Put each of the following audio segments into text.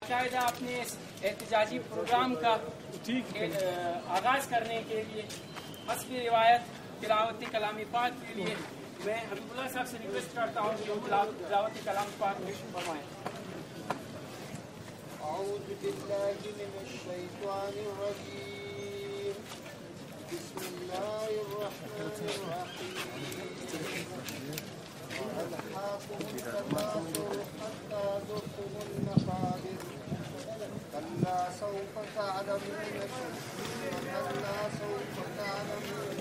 शायद अपने एहतजाजी प्रोग्राम का आगाज करने के लिए हस्बी रिवायत तिलावती कलाम पाक के लिए मैं हबीबुल्लाह साहब से रिक्वेस्ट करता हूँ कि वो तिलावती कलाम पाक फरमाएं। أعوذ بالله من الشيطان الرجيم بسم الله الرحمن الرحيم وألهاكم التكاثر حتى زرتم المقابر كلا سوف تعلمون كلا سوف تعلمون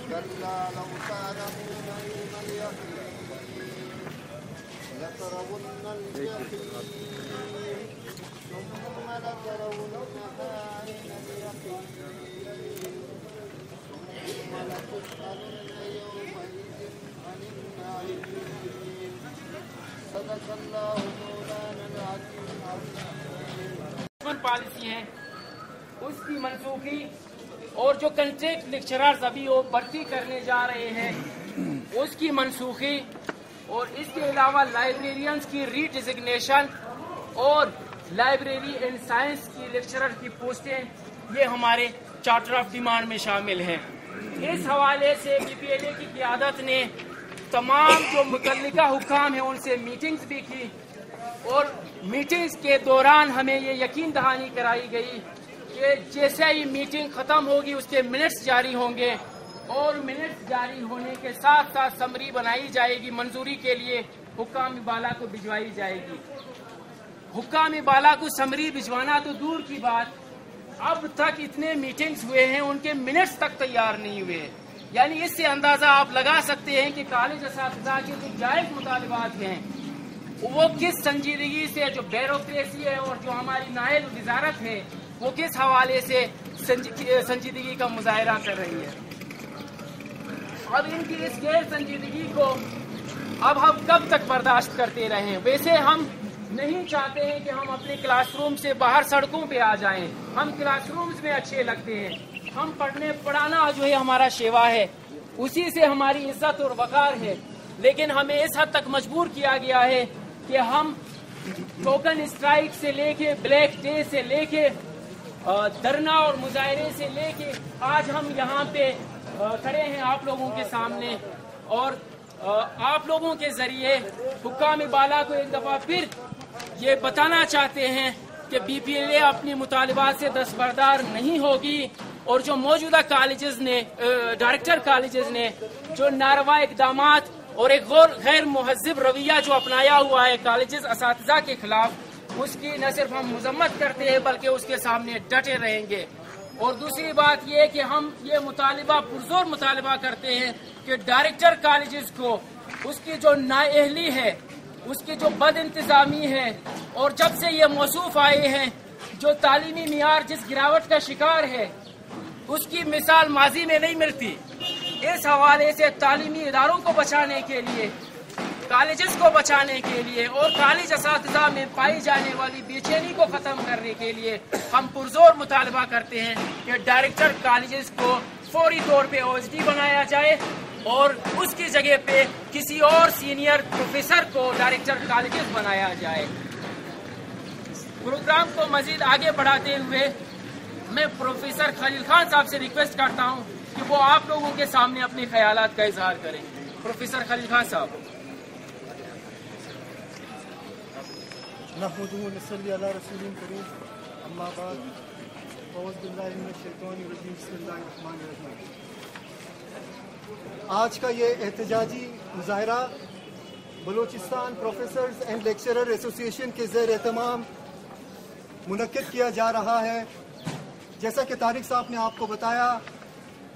كلا لو تعلمون علم اليقين لترون الجحيم ثم لترونها عين اليقين ثم لتسألن يومئذ عن النعيم صدق الله مولانا العظيم पॉलिसी है उसकी मनसूखी और जो कंट्रैक्ट लेक्चरर्स अभी वो भर्ती करने जा रहे हैं उसकी मनसूखी और इसके अलावा लाइब्रेरियंस की रीडिजिग्नेशन और लाइब्रेरी एंड साइंस की लेक्चरर की पोस्टें ये हमारे चार्टर ऑफ डिमांड में शामिल हैं। इस हवाले से बीपीएलए की क़यादत ने तमाम जो मुतल्लिका हुक्काम हैं उनसे मीटिंग्स भी की और मीटिंग्स के दौरान हमें ये यकीन दहानी कराई गई कि जैसे ही मीटिंग ख़त्म होगी उसके मिनट्स जारी होंगे और मिनट्स जारी होने के साथ साथ समरी बनाई जाएगी, मंजूरी के लिए हुक्काम बाला को भिजवाई जाएगी। हुक्काम बाला को समरी भिजवाना तो दूर की बात, अब तक इतने मीटिंग्स हुए हैं उनके मिनट्स तक तैयार नहीं हुए। यानी इससे अंदाजा आप लगा सकते हैं कि कॉलेज असातिज़ा के जो जायज़ मुतालिबात हैं वो किस संजीदगी से, जो ब्यूरोक्रेसी है और जो हमारी नायल वजारत है वो किस हवाले से संजीदगी का मुजाहरा कर रही है। अब इनकी इस गैर संजीदगी को अब हम कब तक बर्दाश्त करते रहें। वैसे हम नहीं चाहते हैं कि हम अपने क्लासरूम से बाहर सड़कों पे आ जाएं, हम क्लासरूम्स में अच्छे लगते हैं, हम पढ़ाना जो है हमारा शेवा है, उसी से हमारी इज्जत और वक़ार है। लेकिन हमें इस हद तक मजबूर किया गया है कि हम टोकन स्ट्राइक से लेके ब्लैक डे से लेके धरना और मुजाहरे से लेके आज हम यहाँ पे खड़े हैं आप लोगों के सामने और आप लोगों के जरिए हुक्काम बाला को एक दफा फिर ये बताना चाहते हैं कि बीपीएलए अपनी मुतालिबात से दस्तबरदार नहीं होगी और जो मौजूदा कॉलेजेस ने डायरेक्टर कॉलेजेस ने जो नारवा इकदामात और एक गैर मुहज़्ज़िब रवैया जो अपनाया हुआ है कॉलेजेस असातिज़ा के खिलाफ, उसकी न सिर्फ हम मजम्मत करते हैं बल्कि उसके सामने डटे रहेंगे। और दूसरी बात यह है कि हम ये मुतालिबा पुरजोर मुतालिबा करते हैं कि डायरेक्टर कॉलेजेस को उसकी जो नाअहली है, उसकी जो बद इंतज़ामी है और जब से ये मौसूफ आए हैं जो तालीमी मियार जिस गिरावट का शिकार है उसकी मिसाल माजी में नहीं मिलती। इस हवाले से तालीमी इदारों को बचाने के लिए, कॉलेजेस को बचाने के लिए और कॉलेज असातिज़ा में पाई जाने वाली बेचैनी को ख़त्म करने के लिए हम पुरजोर मुतालबा करते हैं कि डायरेक्टर कॉलेजेस को फौरी तौर पे ओएसडी बनाया जाए और उसकी जगह पे किसी और सीनियर प्रोफेसर को डायरेक्टर कॉलेजेस बनाया जाए। प्रोग्राम को मजीद आगे बढ़ाते हुए मैं प्रोफेसर खलील खान साहब से रिक्वेस्ट करता हूँ कि वो आप लोगों के सामने अपने ख्यालात का इजहार करें। प्रोफेसर खलील खान साहब। आज का ये एहतजाजी मुजाहरा Balochistan professors and lecturer association के ज़ेर एहतमाम मुनक्किद किया जा रहा है। जैसा कि तारिक साहब ने आपको बताया,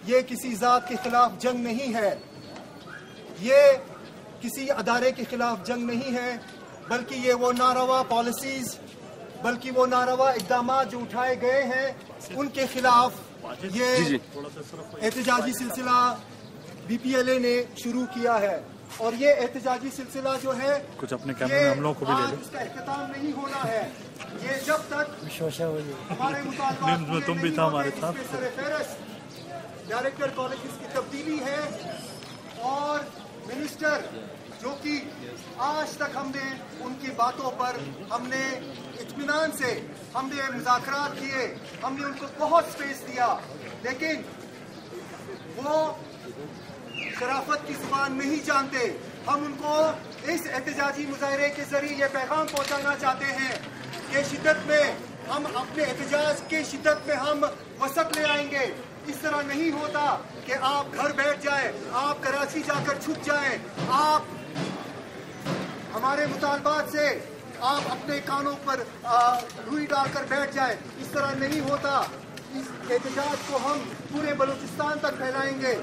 ये किसी ज़ात के खिलाफ जंग नहीं है, ये किसी अदारे के खिलाफ जंग नहीं है, बल्कि ये वो नारवा पॉलिसीज़, बल्कि वो नारवा इक़दामात जो उठाए गए हैं उनके खिलाफ ये एहतजाजी सिलसिला बीपीएलए ने शुरू किया है। और ये एहतजाजी सिलसिला जो है कुछ अपने कैमरे में हम लोग को भी ले लो। इसका इख्तिताम नहीं होना है, ये जब तक हमारे मुतालबात तुम भी था हमारे साथ डायरेक्टर कॉलेज की तब्दीली है और मिनिस्टर जो कि आज तक हमने उनकी बातों पर हमने इत्मीनान से हमने मुज़ाकरात किए, हमने उनको बहुत स्पेस दिया, लेकिन वो शराफत की ज़ुबान नहीं जानते। हम उनको इस एहतजाजी मुजाहरे के जरिए ये पैगाम पहुंचाना चाहते हैं कि शिद्दत में हम अपने एहतजाज के शिद्दत में हम वसत ले आएंगे। इस तरह नहीं होता कि आप घर बैठ जाए, आप कराची जाकर छुप जाए, आप हमारे मुतालबात से आप अपने कानों पर रुई डालकर बैठ जाए। इस तरह नहीं होता। इस एहतजाज को हम पूरे बलूचिस्तान तक फैलाएंगे।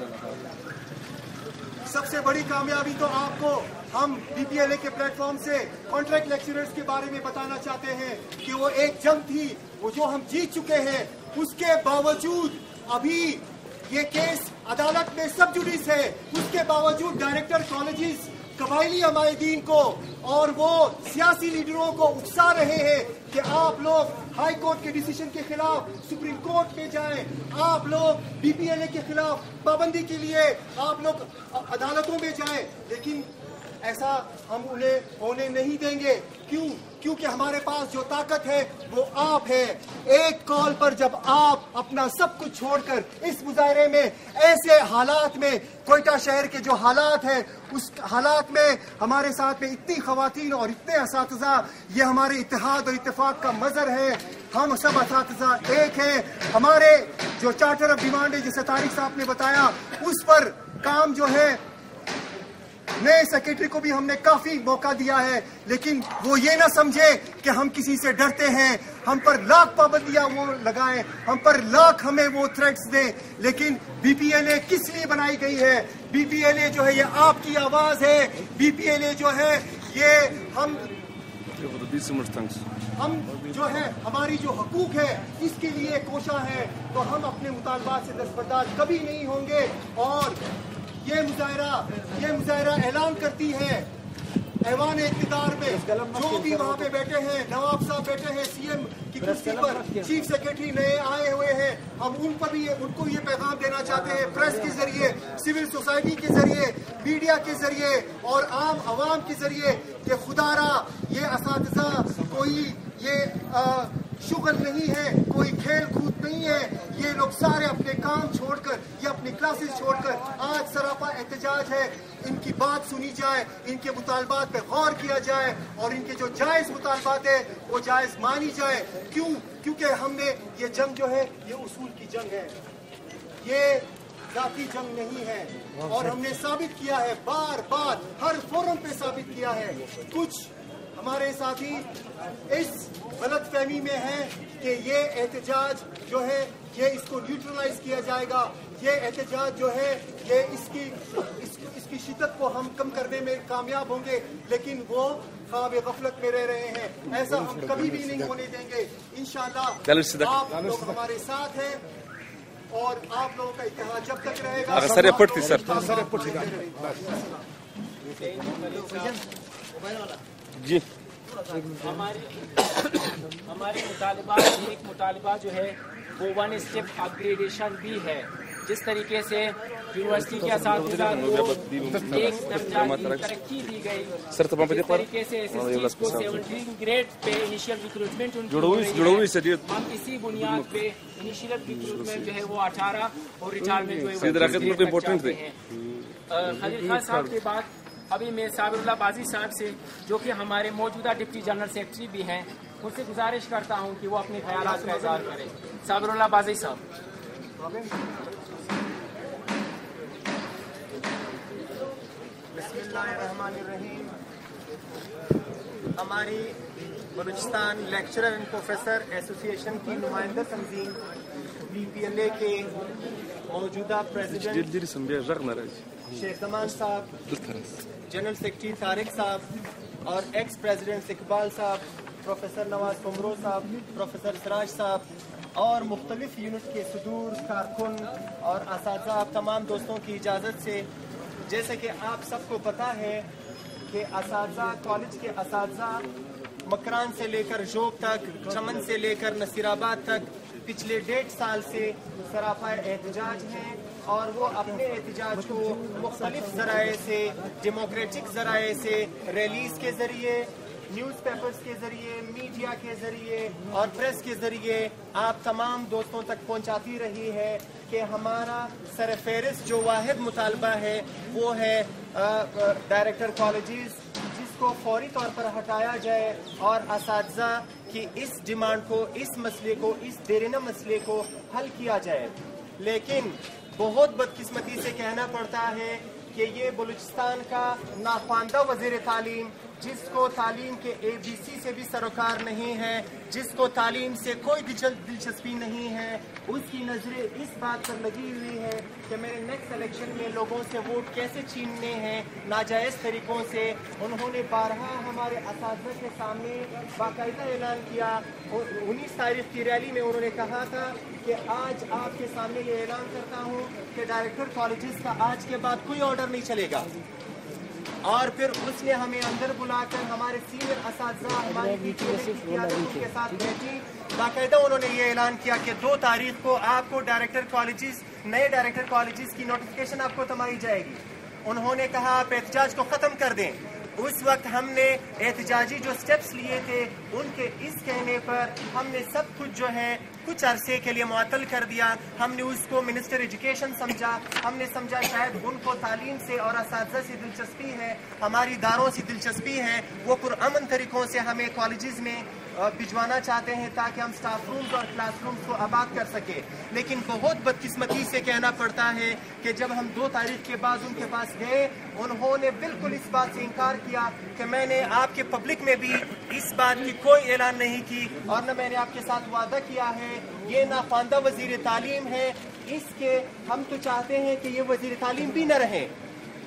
सबसे बड़ी कामयाबी तो आपको हम BPLA के प्लेटफॉर्म से कॉन्ट्रैक्ट लेक्चरर्स के बारे में बताना चाहते हैं कि वो एक जंग थी, वो जो हम जीत चुके हैं, उसके बावजूद अभी ये केस अदालत में सब जुडिस है, उसके बावजूद डायरेक्टर कॉलेजेस कबायली हमायदीन को और वो सियासी लीडरों को उकसा रहे हैं कि आप लोग हाई कोर्ट के डिसीजन के खिलाफ सुप्रीम कोर्ट में जाएं, आप लोग BPLA के खिलाफ पाबंदी के लिए आप लोग अदालतों में जाएं, लेकिन ऐसा हम उन्हें होने नहीं देंगे। क्यों? क्योंकि हमारे पास जो ताकत है वो आप है। एक कॉल पर जब आप अपना सब कुछ छोड़कर इस मुजाहरे में, ऐसे हालात में, कोयटा शहर के जो हालात हैं उस हालात में हमारे साथ में इतनी खवातीन और इतने असातिज़ा, ये हमारे इत्तेहाद और इत्तेफाक का मज़हर है। हम सब असातिज़ा एक हैं। हमारे जो चार्टर ऑफ डिमांड है, जैसे तारिक साहब ने बताया, उस पर काम जो है नए सेक्रेटरी को भी हमने काफी मौका दिया है, लेकिन वो ये ना समझे कि हम किसी से डरते हैं। हम पर लाख पाबंदियां वो लगाएं, हम पर लाख हमें वो थ्रेट्स दें, लेकिन BPLA किस लिए बनाई गई है? BPLA जो है ये आपकी आवाज है। BPLA जो है ये हम जो है हमारी जो हकूक है इसके लिए कोशा है, तो हम अपने मुतालबात से दस्तबरदार कभी नहीं होंगे। और ये मुजाहरा ऐलान करती है ऐवान इक़्तिदार में जो भी वहाँ पे बैठे हैं, नवाब साहब बैठे हैं CM की कुर्सी पर, चीफ सेक्रेटरी नए आए हुए हैं, हम उन पर भी उनको ये पैगाम देना चाहते हैं, प्रेस के जरिए, सिविल सोसाइटी के जरिए, मीडिया के जरिए और आम आवाम के जरिए कि खुदारा ये असातिज़ा कोई ये शुगल नहीं है, कोई खेल कूद नहीं है। ये लोग सारे अपने काम छोड़कर, ये अपनी क्लासेस छोड़कर आज सरापा एहतजाज है। इनकी बात सुनी जाए, इनके मुतालबात पे गौर किया जाए और इनके जो जायज़ मुतालबात है वो जायज़ मानी जाए। क्यों? क्योंकि हमने ये जंग जो है ये उसूल की जंग है, ये जाती जंग नहीं है। और हमने साबित किया है, बार बार हर फोरम पे साबित किया है। कुछ हमारे साथी इस गलत फहमी में है कि ये एहतजाज जो है ये इसको न्यूट्रलाइज किया जाएगा, ये एहतजाज जो है ये इसकी शिद्दत को हम कम करने में कामयाब होंगे, लेकिन वो ख्वाब गफलत में रह रहे हैं। ऐसा हम कभी भी नहीं होने देंगे। इंशाअल्लाह आप लोग हमारे साथ हैं और आप लोगों का इत्तेहाद जब तक रहेगा। जी हमारे मुतालिबात, एक मुतालिबा जो है वो 1 स्टेप अपग्रेडेशन भी है। जिस तरीके से यूनिवर्सिटी के असातिज़ा को एक तरक्की दी गई, जिस तरीके से SSTs को 17 ग्रेड पे इनिशियल रिक्रूटमेंट हम इसी बुनियाद पे इनिशियल रिक्रूटमेंट जो है वो 18 और रिटायरमेंट जो है खलील खान साहब के बाद अभी मैं साबिरुल्लाह बाजी साहब से, जो कि हमारे मौजूदा डिप्टी जनरल सेक्रेटरी भी हैं, उनसे गुजारिश करता हूं कि वो अपने ख्यालात का इज़हार करें। साबिरुल्लाह बाजी साहब। बिस्मिल्लाहिर्रहमानिर्रहीम। हमारी Balochistan lecturer and professor association की नुमाइंदा तंजीम BPLA के मौजूदा प्रेसिडेंट शेख जमान साहब, जनरल सेक्रेटरी तारिक साहब और एक्स प्रेसिडेंट इकबाल साहब, प्रोफेसर नवाज कुमरो साहब, प्रोफेसर सिराज साहब और मुख्तलिफ यूनिट के सदूर कारकुन और असातिज़ा, आप तमाम दोस्तों की इजाज़त से, जैसे कि आप सबको पता है कि असातिज़ा, कॉलेज के असातिज़ा मकरान से लेकर जोब तक, चमन से लेकर नसीराबाद तक पिछले 1.5 साल से सरापा एहतजाज हैं اور وہ اپنے احتجاج کو مختلف ذرائع سے، ڈیموکریٹک ذرائع سے، ریلیز کے ذریعے، نیوز پیپرز کے ذریعے، میڈیا کے ذریعے اور پریس کے ذریعے آپ تمام دوستوں تک پہنچاتی رہی ہے کہ ہمارا سر فہرست جو واحد مطالبہ ہے وہ ہے ڈائریکٹر کالجز، جس کو فوری طور پر ہٹایا جائے اور اساتذہ کی اس ڈیمانڈ کو، اس مسئلے کو، اس دیرینہ مسئلے کو حل کیا جائے۔ لیکن بہت بدقسمتی سے کہنا پڑتا ہے کہ یہ بلوچستان کا ناخواندہ وزیر تعلیم، جس کو تعلیم کے ABC سے بھی سروکار نہیں ہے، جس کو تعلیم سے کوئی دلچسپی نہیں ہے، اس کی نظریں اس بات پر لگی ہوئی ہے کہ میرے نیکسٹ الیکشن میں لوگوں سے ووٹ کیسے چھیننے ہیں ناجائز طریقوں سے۔ انہوں نے بارہا ہمارے اساتذہ کے سامنے باقاعدہ اعلان کیا، 19 تاریخ کی ریلی میں انہوں نے کہا تھا کہ آج آپ کے سامنے یہ اعلان کرتا ہوں کہ ڈائریکٹر کالجز کا آج کے بعد کوئی آرڈر نہیں چلے گا۔ اور پھر اس نے ہمیں اندر بلا کر ہمارے سینئر اساتذہ ہماری کے ساتھ بیٹھی، باقاعدہ انہوں نے یہ اعلان کیا کہ 2 تاریخ کو آپ کو ڈائریکٹر کالجز، نئے ڈائریکٹر کالجز کی نوٹیفیکیشن آپ کو تمائی جائے گی۔ انہوں نے کہا آپ احتجاج کو ختم کر دیں۔ اس وقت ہم نے احتجاجی جو سٹیپس لیے تھے ان کے اس کہنے پر ہم نے سب کچھ جو ہے کچھ عرصے کے لیے معطل کر دیا۔ ہم نے اس کو منسٹر ایجوکیشن سمجھا، ہم نے سمجھا شاید ان کو تعلیم سے اور اساتذہ سے دلچسپی ہے، ہماری اداروں سے دلچسپی ہے، وہ پرامن طریقوں سے ہمیں کالجز میں بھجوانا چاہتے ہیں تاکہ ہم سٹاف رومز اور کلاس رومز کو آباد کر سکیں۔ لیکن بہت بدقسمتی سے کہنا پڑتا ہے کہ جب ہم 2 تاریخ کے بعد ان کے پاس گئے، انہوں نے بالکل اس بات سے انکار کیا کہ میں نے آپ کے پبلک میں بھی اس بات کی کوئی اعلان نہیں کی اور نہ میں نے آپ کے ساتھ وعدہ کیا ہے۔ یہ ناخواندہ وزیر تعلیم ہے، اس کے ہم تو چاہتے ہیں کہ یہ وزیر تعلیم بھی نہ رہیں۔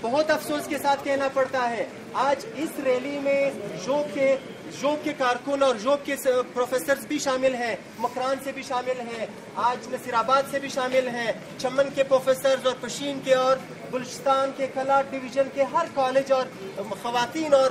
بہت افسوس کے ساتھ کہنا پڑتا ہے آج اس ریلی میں ژوب کے کارکن اور ژوب کے پروفیسرز بھی شامل ہیں، مکران سے بھی شامل ہیں، آج نصیر آباد سے بھی شامل ہیں، چمن کے پروفیسرز اور پشین کے اور بلوچستان کے کلاٹ ڈویژن کے ہر کالج اور خواتین اور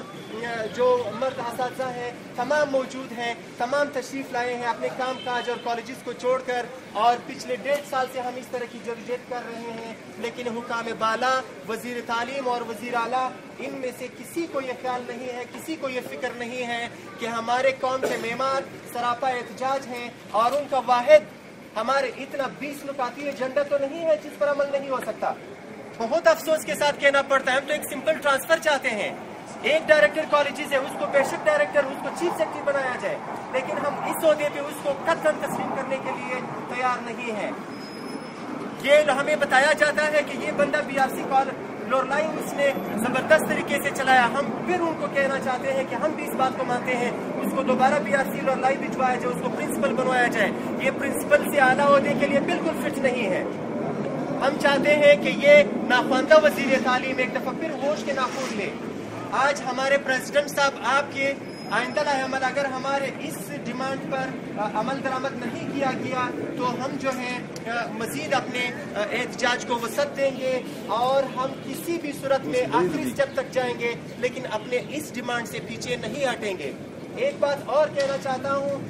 جو مرد اساتذہ ہیں تمام موجود ہیں، تمام تشریف لائے ہیں اپنے کام کاج اور کالجز کو چھوڑ کر، اور پچھلے 1.5 سال سے ہم اس طرح کی جدوجہد کر رہے ہیں۔ لیکن حکام بالا، وزیر تعلیم اور وزیر اعلیٰ، ان میں سے کسی کو یہ خیال نہیں ہے، کسی کو یہ فکر نہیں ہے کہ ہمارے قوم کے معمار سراپا احتجاج ہیں اور ان کا واحد ہمارے اتنا 20 نکاتی ایجنڈا تو نہیں ہے جس پر عمل نہیں ہو سکتا۔ بہت افسوس کے ساتھ کہنا پڑتا ہے ہم تو ایک سمپل ٹرانسفر چاہتے ہیں۔ ایک ڈائریکٹر کالجز ہے، اس کو بیشک ڈائریکٹر، اس کو چیف سیکرٹری بنایا جائے، لیکن ہم اس عہدے پہ اس کو قطعاً تسلیم کرنے کے لیے تیار نہیں ہیں۔ یہ ہمیں بتایا جاتا ہے کہ یہ بندہ BRC لورلائی اس نے زبردست طریقے سے چلایا، ہم پھر ان کو کہنا چاہتے ہیں کہ ہم بھی اس بات کو مانتے ہیں اس کو دوبارہ BRC لورلائی بھجوایا جائے، اس کو پرنسپل بنوایا جائے۔ یہ پرنسپل سے اعلیٰ عہدے کے لیے بالکل فٹ نہیں ہے۔ ہم چاہتے ہیں کہ یہ ناخواندہ وزیر تعلیم ایک دفعہ پھر ہوش کے ناخن لے۔ آج ہمارے پریزیڈنٹ صاحب آپ کے آئندہ عمل اگر ہمارے اس ڈیمانڈ پر عمل درآمد نہیں کیا گیا تو ہم جو ہیں مزید اپنے احتجاج کو وسعت دیں گے اور ہم کسی بھی صورت میں آخری اسٹیپ تک جائیں گے، لیکن اپنے اس ڈیمانڈ سے پیچھے نہیں ہٹیں گے۔ ایک بات اور کہنا چاہتا ہوں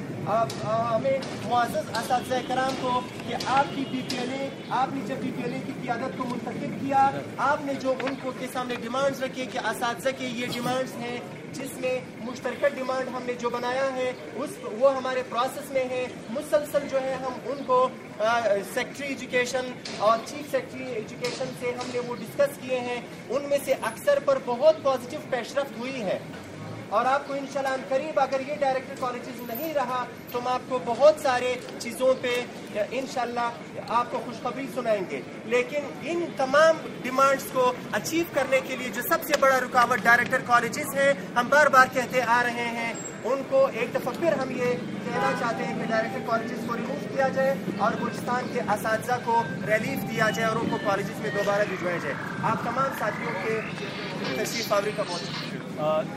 ہمیں معزز اساتذہ کرام کو کہ آپ کی PPLA، آپ نے جب PPLA کی قیادت کو منتخب کیا، آپ نے جو ان کو کے سامنے ڈیمانڈز رکھے کہ اساتذہ کے یہ ڈیمانڈز ہیں، جس میں مشترکہ ڈیمانڈ ہم نے جو بنایا ہے وہ ہمارے پروسیس میں ہے، مسلسل جو ہے ہم ان کو سیکرٹری ایجوکیشن اور چیف سیکرٹری ایجوکیشن سے ہم نے وہ ڈسکس کیے ہیں، ان میں سے اکثر پر بہت پازیٹیو پیش رفت ہوئی ہے۔ اور آپ کو انشاءاللہ قریب اگر یہ ڈائریکٹر کالجز نہیں رہا تو ہم آپ کو بہت سارے چیزوں پہ انشاءاللہ آپ کو خوشخبری سنائیں گے۔ لیکن ان تمام ڈیمانڈز کو اچیو کرنے کے لیے جو سب سے بڑا رکاوٹ ڈائریکٹر کالجز ہیں، ہم بار بار کہتے آ رہے ہیں، ان کو ایک دفعہ پھر ہم یہ کہنا چاہتے ہیں کہ ڈائریکٹر کالجز کو ریموو کیا جائے اور بلوچستان کے اساتذہ کو ریلیف دیا جائے اور ان کو کالجز میں دوبارہ بھجوایا جائے۔ آپ تمام ساتھیوں کے تشریف آوری کا بہت شکریہ۔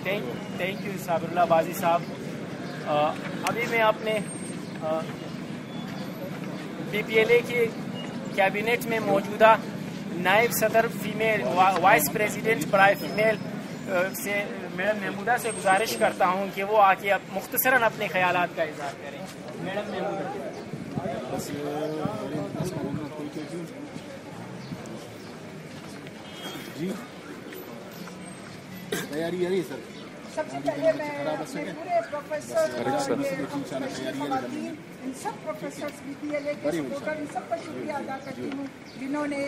تھینک یو صابر اللہ بازی صاحب۔ ابھی میں اپنے PPLA کے کیبنٹ میں موجودہ نائب صدر فیمیل وائس پریزیڈنٹ برائے فیمیل سے میڈم محمودہ سے گزارش کرتا ہوں کہ وہ آ کے مختصراً اپنے خیالات کا اظہار کریں۔ میڈم محمودہ۔ सबसे पहले मैं अपने पूरे प्रोफेसर इन सब प्रोफेसर्स BPLA के सपोर्टर इन सब का शुक्रिया अदा करती हूँ जिन्होंने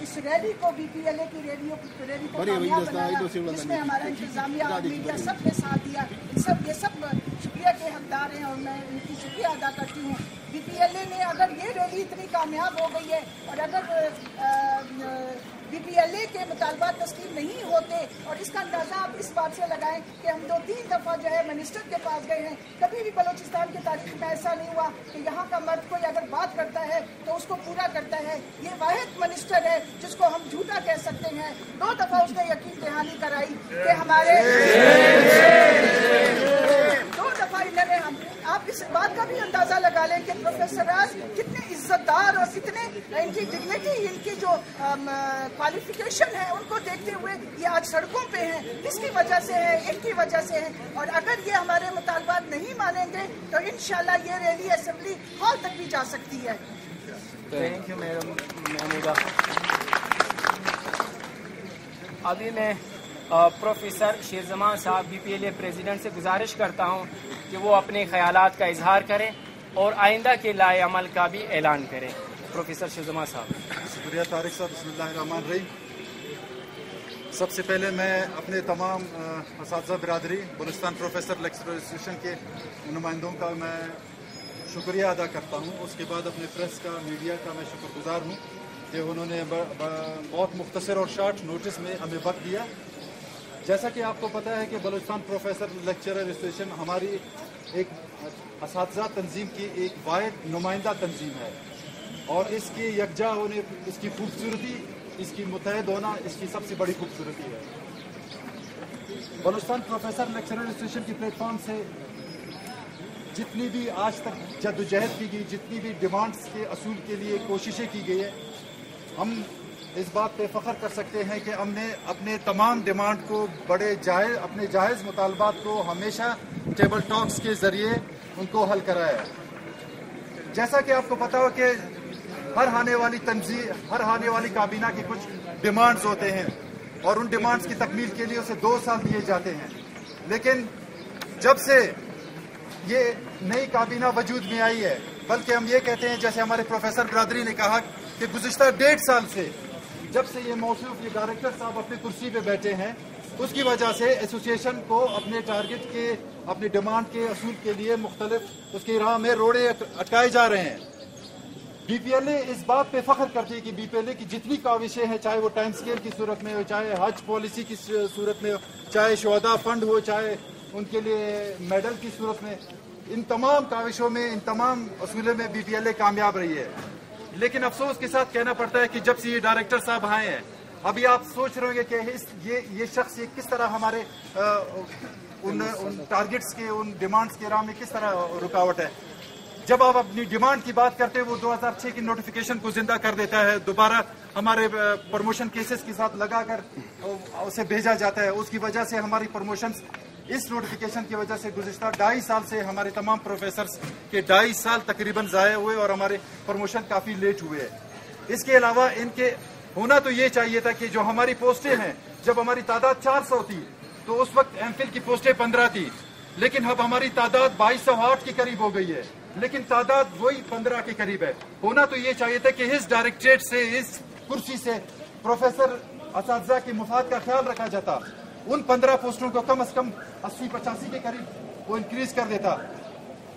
इस रैली को BPLA की रैली को कामयाब बनाया, जिसमें हमारा इंतजामिया मीडिया सब ने साथ दिया। ये सब शुक्रिया के हकदार हैं और मैं इनकी शुक्रिया अदा करती हूँ। BPLA ने अगर ये रैली इतनी कामयाब हो गई है और अगर BPLA के मुतालबात तस्लीम नहीं होते, और इसका अंदाज़ा आप इस बात से लगाएं कि हम 2-3 दफ़ा जो है मिनिस्टर के पास गए हैं। कभी भी बलूचिस्तान की तारीख में ऐसा नहीं हुआ कि यहाँ का मर्द कोई अगर बात करता है तो उसको पूरा करता है। ये वाहिद मिनिस्टर है जिसको हम झूठा कह सकते हैं। 2 दफ़ा उसने यकीन दहानी कराई कि हमारे 2 दफ़ा इन्होंने आप इस बात का भी अंदाज़ा लगा लें कि प्रोफेसर कितने इज्जतदार और कितने इनकी डिग्निटी, इनकी जो क्वालिफिकेशन है उनको देखते हुए ये आज सड़कों पे हैं। किसकी वजह से है? इनकी वजह से है। और अगर ये हमारे मुतालबात नहीं मानेंगे तो इंशाल्लाह ये रैली असेंबली हॉल तक भी जा सकती है। Thank you madam Mahmooda. अभी मैं प्रोफेसर शेरजमान साहब BPLA प्रेसिडेंट से गुजारिश करता हूँ कि वो अपने ख्यालात का इजहार करें और आइंदा के लाए अमल का भी ऐलान करें। प्रोफेसर शेरजमान साहब। शुक्रिया तारिक साहब। बिस्मिल्लाहिर्रहमानिर्रहीम। सबसे पहले मैं अपने तमाम असातिज़ा बिरादरी बलूचिस्तान प्रोफेसर लेक्चरर एसोसिएशन के नुमाइंदों का मैं शुक्रिया अदा करता हूँ। उसके बाद अपने प्रेस का, मीडिया का मैं शुक्रगुजार हूँ कि उन्होंने बहुत मुख्तसर और शार्ट नोटिस में हमें वक्त दिया। जैसा कि आपको पता है कि बलूचिस्तान प्रोफेसर लेक्चरर एसोसिएशन हमारी एक असातिज़ा तंजीम की एक वाहिद नुमाइंदा तंजीम है और इसके यकजा होने, इसकी खूबसूरती, इसकी मुतहद होना इसकी सबसे बड़ी खूबसूरती है। बलूचिस्तान प्रोफेसर लेक्चरर एसोसिएशन की प्लेटफॉर्म से जितनी भी आज तक जद्दोजहद की गई, जितनी भी डिमांड्स के असूल के लिए कोशिशें की गई है, हम इस बात पे फ़ख्र कर सकते हैं कि हमने अपने तमाम डिमांड को अपने जायज़ मुतालबात को हमेशा टेबल टॉक्स के ज़रिए उनको हल कराया है। जैसा कि आपको पता हो कि हर आने वाली काबीना की कुछ डिमांड्स होते हैं और उन डिमांड्स की तकमील के लिए उसे 2 साल दिए जाते हैं। लेकिन जब से ये नई काबीना वजूद में आई है, बल्कि हम ये कहते हैं जैसे हमारे प्रोफेसर बिरादरी ने कहा कि गुज़िश्ता 1.5 साल से जब से ये मौसूफ ये डायरेक्टर साहब अपनी कुर्सी पे बैठे हैं, उसकी वजह से एसोसिएशन को अपने टारगेट के, अपनी डिमांड के असूल के लिए मुख्तलिफ उसकी राह में रोड़े अटकाए जा रहे हैं। BPLA इस बात पे फख्र करती है कि BPLA की जितनी काविशें हैं, चाहे वो टाइम स्केल की सूरत में हो, चाहे हज पॉलिसी की सूरत में हो, चाहे शुहदा फंड हो, चाहे उनके लिए मेडल की सूरत में, इन तमाम काविशों में, इन तमाम असूलों में BPLA कामयाब रही है। लेकिन अफसोस के साथ कहना पड़ता है कि जब से ये डायरेक्टर साहब आए हैं, अभी आप सोच रहे होंगे कि ये शख्स ये किस तरह हमारे उन टारगेट्स के, उन डिमांड्स के राह में किस तरह रुकावट है। जब आप अपनी डिमांड की बात करते हैं, वो 2006 की नोटिफिकेशन को जिंदा कर देता है, दोबारा हमारे प्रमोशन केसेस के साथ लगाकर उसे भेजा जाता है। उसकी वजह से हमारी प्रमोशंस इस नोटिफिकेशन की वजह से गुज़िश्ता 2.5 साल से हमारे तमाम प्रोफेसर्स के 2.5 साल तकरीबन ज़ाया हुए और हमारे प्रमोशन काफ़ी लेट हुए हैं। इसके अलावा इनके होना तो ये चाहिए था कि जो हमारी पोस्टें हैं, जब हमारी तादाद 400 थी तो उस वक्त MPhil की पोस्टें 15 थी, लेकिन अब हमारी तादाद 2208 के करीब हो गई है, लेकिन तादाद वही 15 के करीब है। होना तो ये चाहिए था कि इस डायरेक्टरेट से, इस कुर्सी से प्रोफेसर असातिज़ा के मुफाद का ख्याल रखा जाता, उन 15 पोस्टों को कम से कम 80-85 के करीब वो इंक्रीज कर देता।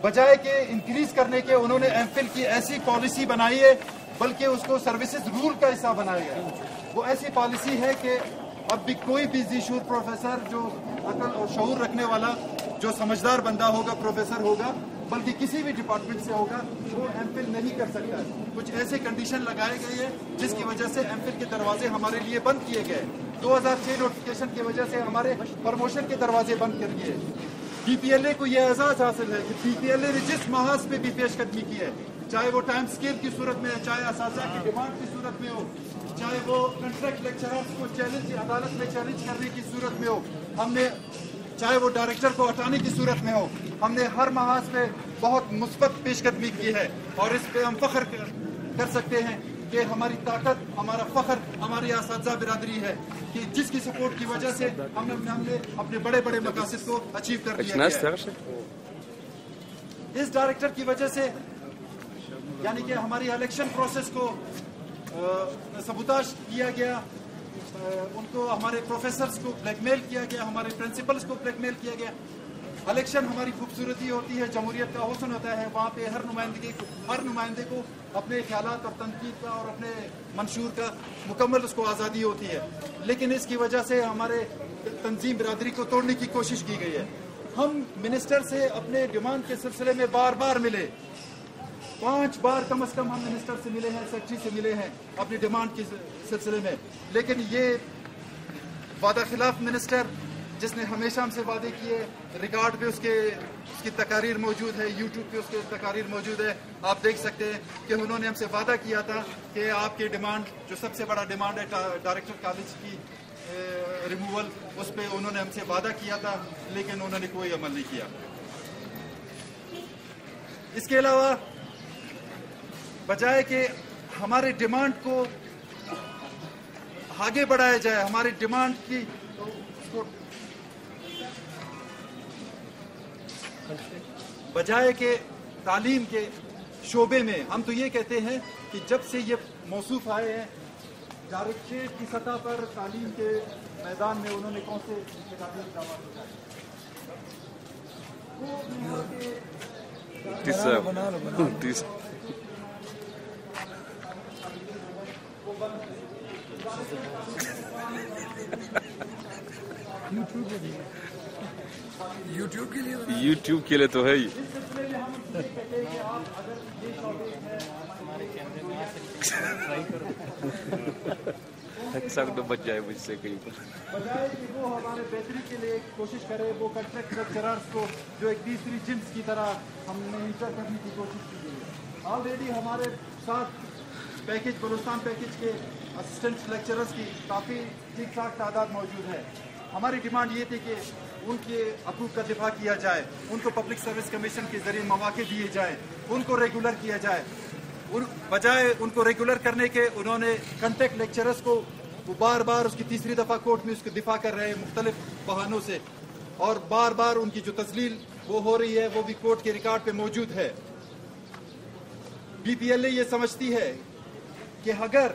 बजाय के इंक्रीज करने के उन्होंने MPhil की ऐसी पॉलिसी बनाई है, बल्कि उसको सर्विसेज रूल का हिस्सा बनाया है। वो ऐसी पॉलिसी है कि अब भी कोई भी ज़ीशूर प्रोफेसर, जो अकल और शऊर रखने वाला, जो समझदार बंदा होगा, प्रोफेसर होगा, बल्कि किसी भी डिपार्टमेंट से होगा, वो MPhil नहीं कर सकता है। कुछ ऐसे कंडीशन लगाए गए हैं जिसकी वजह से MPhil के दरवाजे हमारे लिए बंद किए गए। 2006 नोटिफिकेशन की वजह से हमारे प्रमोशन के दरवाजे बंद कर दिए। BPLA को यह एहसास हासिल है कि BPLA ने जिस महाज पे भी पेशकदमी की है, चाहे वो टाइम स्केल की सूरत में, चाहे असातिज़ा की डिमांड की सूरत में हो, चाहे वो कंट्रैक्ट लेक्चरर्स को अदालत में चैलेंज करने की सूरत में हो, हमने, चाहे वो डायरेक्टर को हटाने की सूरत में हो, हमने हर महाज पे बहुत मुस्बत पेशकदमी की है। और इस पे हम फख्र कर सकते हैं कि हमारी ताकत, हमारा फख्र हमारी असातिज़ा बिरादरी है कि जिसकी सपोर्ट की वजह से हमने अपने बड़े बड़े मकासद को अचीव कर लिया है। इस डायरेक्टर की वजह से यानी कि हमारी इलेक्शन प्रोसेस को सबूताज किया गया, उनको हमारे प्रोफेसर्स को ब्लैकमेल किया गया, हमारे प्रिंसिपल्स को ब्लैकमेल किया गया। इलेक्शन हमारी खूबसूरती होती है, जमहूरियत का हुस्न होता है, वहाँ पे हर नुमाइंदे को अपने ख्यालात और तनकीद का और अपने मंशूर का मुकम्मल उसको आज़ादी होती है। लेकिन इसकी वजह से हमारे तंजीम बिरादरी को तोड़ने की कोशिश की गई है। हम मिनिस्टर से अपने डिमांड के सिलसिले में बार बार मिले, 5 बार कम अज़ कम हम मिनिस्टर से मिले हैं, सेक्रेटरी से मिले हैं अपनी डिमांड के सिलसिले में। लेकिन ये वादा खिलाफ मिनिस्टर जिसने हमेशा हमसे वादे किए, रिकॉर्ड पे उसकी तकारीर मौजूद है, यूट्यूब पे उसके तकारीर मौजूद है, आप देख सकते हैं कि उन्होंने हमसे वादा किया था कि आपकी डिमांड जो सबसे बड़ा डिमांड है डायरेक्टर कॉलेज की रिमूवल, उस पर उन्होंने हमसे वादा किया था, लेकिन उन्होंने कोई अमल नहीं किया। इसके अलावा बजाय कि हमारे डिमांड को आगे बढ़ाया जाए, हमारी डिमांड की बजाय के तालीम के शोबे में हम तो ये कहते हैं कि जब से ये मौसूफ आए हैं डायरेक्टरेट की सतह पर तालीम के मैदान में उन्होंने कौन से यूट्यूब के लिए तो है ही। बच जाए मुझसे कहीं पर। बजाय कि वो हमारे बेहतरी के लिए कोशिश करे, वो कॉन्ट्रैक्ट लेक्चरर्स को जो एक तीसरी जिन्स की तरह हमने इंटर करने की कोशिश की गई है। ऑलरेडी हमारे साथ पैकेज बलूचिस्तान पैकेज के असिस्टेंट लेक्चरर्स की काफ़ी ठीक ठाक तादाद मौजूद है। हमारी डिमांड ये थी कि उनके हकूक़ का दिफा किया जाए, उनको पब्लिक सर्विस कमीशन के ज़रिए मौक़े दिए जाए, उनको रेगुलर किया जाए। बजाय उनको रेगुलर करने के उन्होंने कॉन्ट्रैक्ट लेक्चरर्स को वो बार बार उसकी तीसरी दफ़ा कोर्ट में उसको दिफा कर रहे हैं मुख्तलिफ बहानों से, और बार बार उनकी जो तस्लील वो हो रही है वो भी कोर्ट के रिकॉर्ड पे मौजूद है। BPLA ये समझती है कि अगर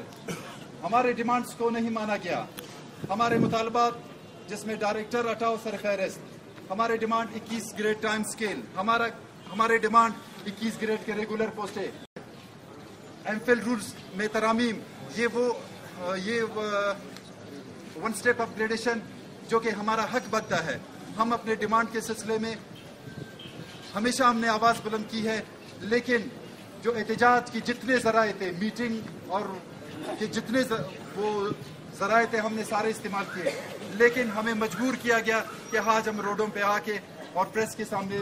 हमारे डिमांड्स को नहीं माना गया, हमारे मुतालबात जिसमें डायरेक्टर हटाओ सरफहरिस्त, हमारे डिमांड 21 ग्रेड टाइम स्केल, हमारे डिमांड 21 ग्रेड के रेगुलर पोस्टे, एमफिल रूल्स में तरामीम, ये 1 स्टेप अपग्रेडेशन जो कि हमारा हक बनता है। हम अपने डिमांड के सिलसिले में हमेशा हमने आवाज़ बुलंद की है, लेकिन जो एहतजाज की जितने ज़राए थे, मीटिंग और के जितने वो ज़राए थे हमने सारे इस्तेमाल किए, लेकिन हमें मजबूर किया गया कि आज हम रोडों पे आके और प्रेस के सामने,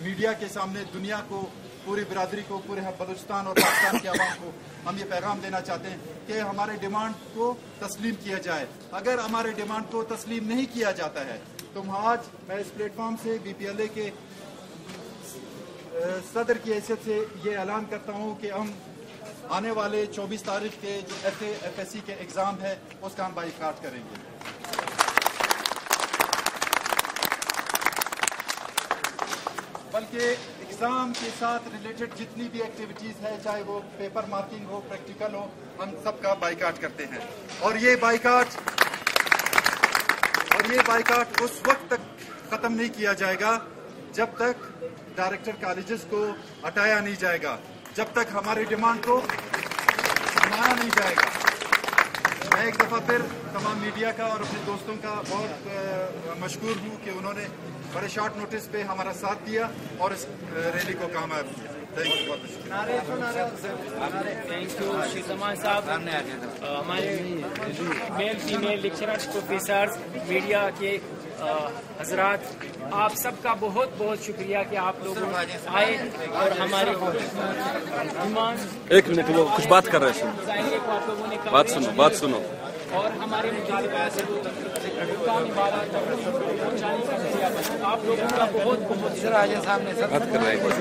मीडिया के सामने दुनिया को, पूरी बिरादरी को, पूरे बलूचिस्तान और पाकिस्तान के आवाम को हम ये पैगाम देना चाहते हैं कि हमारे डिमांड को तस्लीम किया जाए। अगर हमारे डिमांड को तस्लीम नहीं किया जाता है तो आज मैं इस प्लेटफॉर्म से BPLA के सदर की हैसियत से ये ऐलान करता हूँ कि हम आने वाले 24 तारीख के जो FA FSC के एग्ज़ाम है उसका हम बाइकाट करेंगे। बल्कि एग्ज़ाम के साथ रिलेटेड जितनी भी एक्टिविटीज़ है, चाहे वो पेपर मार्किंग हो, प्रैक्टिकल हो, हम सबका बाइकाट करते हैं। और ये बाइकाट उस वक्त तक ख़त्म नहीं किया जाएगा जब तक डायरेक्टर कॉलेजेस को हटाया नहीं जाएगा, जब तक हमारी डिमांड को सुनाया नहीं जाएगा। मैं एक दफ़ा फिर तमाम मीडिया का और अपने दोस्तों का बहुत मशकूर हूँ कि उन्होंने बड़े शॉर्ट नोटिस पे हमारा साथ दिया और इस रैली को कामयाब किया। थैंक यू, बहुत थैंक यू शीतमान साहब। हमारे male female lecturers, professors, media के हजरात, आप सबका बहुत बहुत शुक्रिया कि आप लोग आए और हमारी डिमांड, एक मिनट, वो कुछ बात कर रहे हैं, को आप लोगों ने बात सुनो और हमारे मुताबिक आप लोगों का बहुत बहुत बात कर रहे हैं।